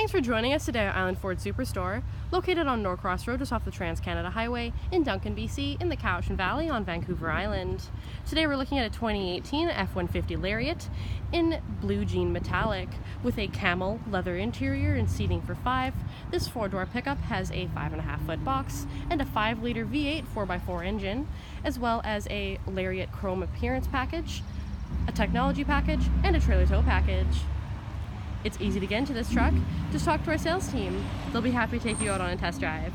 Thanks for joining us today at Island Ford Superstore, located on Norcross Road just off the Trans-Canada Highway in Duncan, BC, in the Cowichan Valley on Vancouver Island. Today we're looking at a 2018 F-150 Lariat in blue jean metallic with a camel leather interior and seating for 5. This 4-door pickup has a 5.5-foot box and a 5-liter V8 4x4 engine, as well as a Lariat chrome appearance package, a technology package, and a trailer tow package. It's easy to get into this truck. Just talk to our sales team. They'll be happy to take you out on a test drive.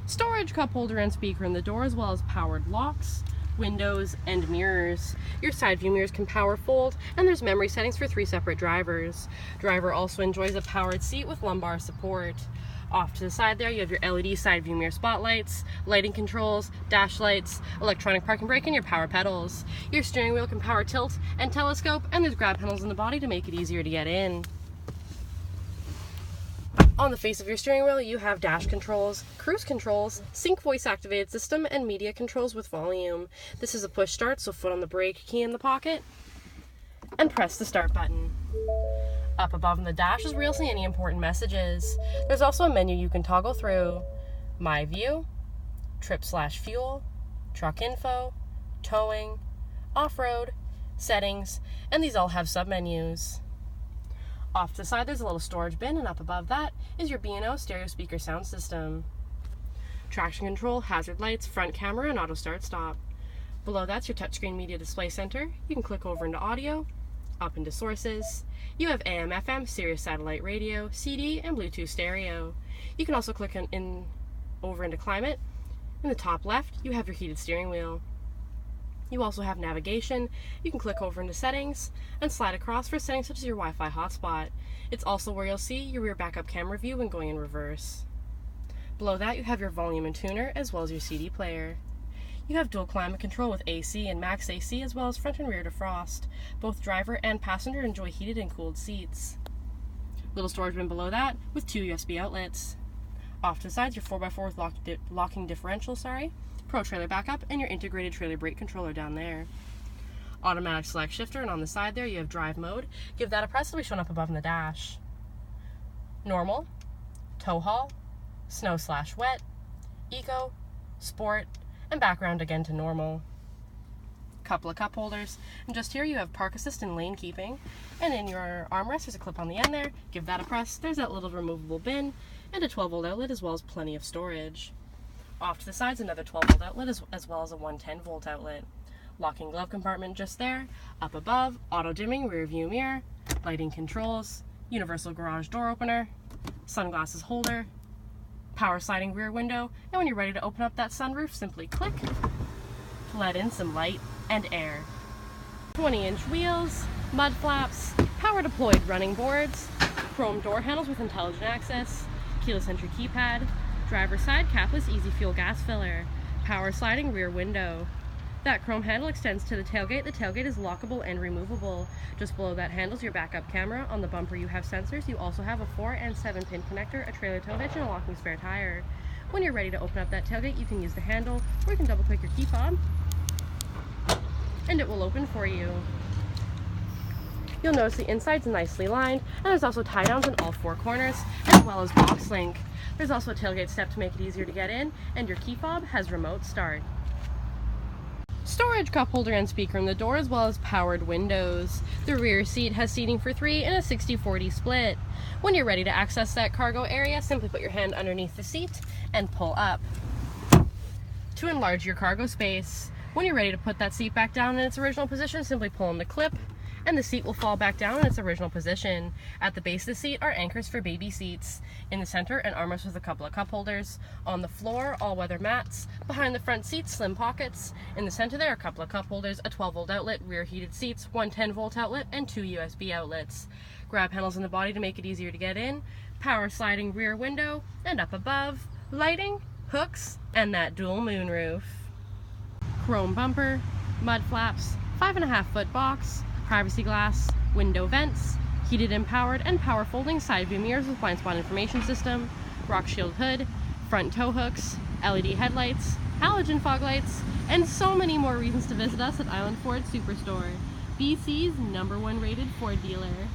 Storage, cup holder, and speaker in the door, as well as powered locks, windows, and mirrors. Your side view mirrors can power fold, and there's memory settings for 3 separate drivers. Driver also enjoys a powered seat with lumbar support. Off to the side there, you have your LED side view mirror spotlights, lighting controls, dash lights, electronic parking brake, and your power pedals. Your steering wheel can power tilt and telescope, and there's grab handles in the body to make it easier to get in. On the face of your steering wheel, you have dash controls, cruise controls, sync voice activated system, and media controls with volume. This is a push start, so foot on the brake, key in the pocket, and press the start button. Up above in the dash is where you'll see any important messages. There's also a menu you can toggle through: My View, Trip/Fuel, Truck Info, Towing, Off-Road, Settings, and these all have submenus. Off to the side there's a little storage bin, and up above that is your B&O stereo speaker sound system. Traction control, hazard lights, front camera, and auto start stop. Below that's your touchscreen media display center. You can click over into audio, up into sources. You have AM, FM, Sirius satellite radio, CD, and Bluetooth stereo. You can also click over into climate. In the top left, you have your heated steering wheel. You also have navigation. You can click over into settings and slide across for settings such as your Wi-Fi hotspot. It's also where you'll see your rear backup camera view when going in reverse. Below that, you have your volume and tuner, as well as your CD player. You have dual climate control with AC and max AC, as well as front and rear defrost. Both driver and passenger enjoy heated and cooled seats. Little storage bin below that with 2 USB outlets. Off to the sides, your 4x4 with locking differential, Pro trailer backup, and your integrated trailer brake controller down there. Automatic select shifter, and on the side there you have drive mode. Give that a press, it'll be shown up above in the dash. Normal, tow haul, snow/wet, eco, sport, and background again to normal. Couple of cup holders, and just here you have park assist and lane keeping, and in your armrest there's a clip on the end there. Give that a press, there's that little removable bin, and a 12-volt outlet, as well as plenty of storage. Off to the sides, another 12-volt outlet, as well as a 110-volt outlet. Locking glove compartment just there. Up above, auto dimming rear view mirror, lighting controls, universal garage door opener, sunglasses holder, power sliding rear window, and when you're ready to open up that sunroof, simply click to let in some light and air. 20-inch wheels, mud flaps, power deployed running boards, chrome door handles with intelligent access, keyless entry keypad, driver's side capless easy fuel gas filler, power sliding rear window. That chrome handle extends to the tailgate. The tailgate is lockable and removable. Just below that handle is your backup camera. On the bumper you have sensors. You also have a 4 and 7-pin connector, a trailer tow hitch, and a locking spare tire. When you're ready to open up that tailgate, you can use the handle, or you can double click your key fob, and it will open for you. You'll notice the inside's nicely lined, and there's also tie downs in all 4 corners, as well as box link. There's also a tailgate step to make it easier to get in, and your key fob has remote start. Storage, cup holder, and speaker in the door, as well as powered windows. The rear seat has seating for 3 in a 60-40 split. When you're ready to access that cargo area, simply put your hand underneath the seat and pull up to enlarge your cargo space. When you're ready to put that seat back down in its original position, simply pull on the clip, and the seat will fall back down in its original position. At the base of the seat are anchors for baby seats. In the center, an armrest with a couple of cup holders. On the floor, all-weather mats. Behind the front seats, slim pockets. In the center there are a couple of cup holders, a 12-volt outlet, rear heated seats, 110-volt outlet, and 2 USB outlets. Grab handles in the body to make it easier to get in. Power sliding rear window, and up above, lighting, hooks, and that dual moonroof. Chrome bumper, mud flaps, 5.5-foot box, privacy glass, window vents, heated and power folding side view mirrors with blind spot information system, rock shield hood, front tow hooks, LED headlights, halogen fog lights, and so many more reasons to visit us at Island Ford Superstore, BC's #1 rated Ford dealer.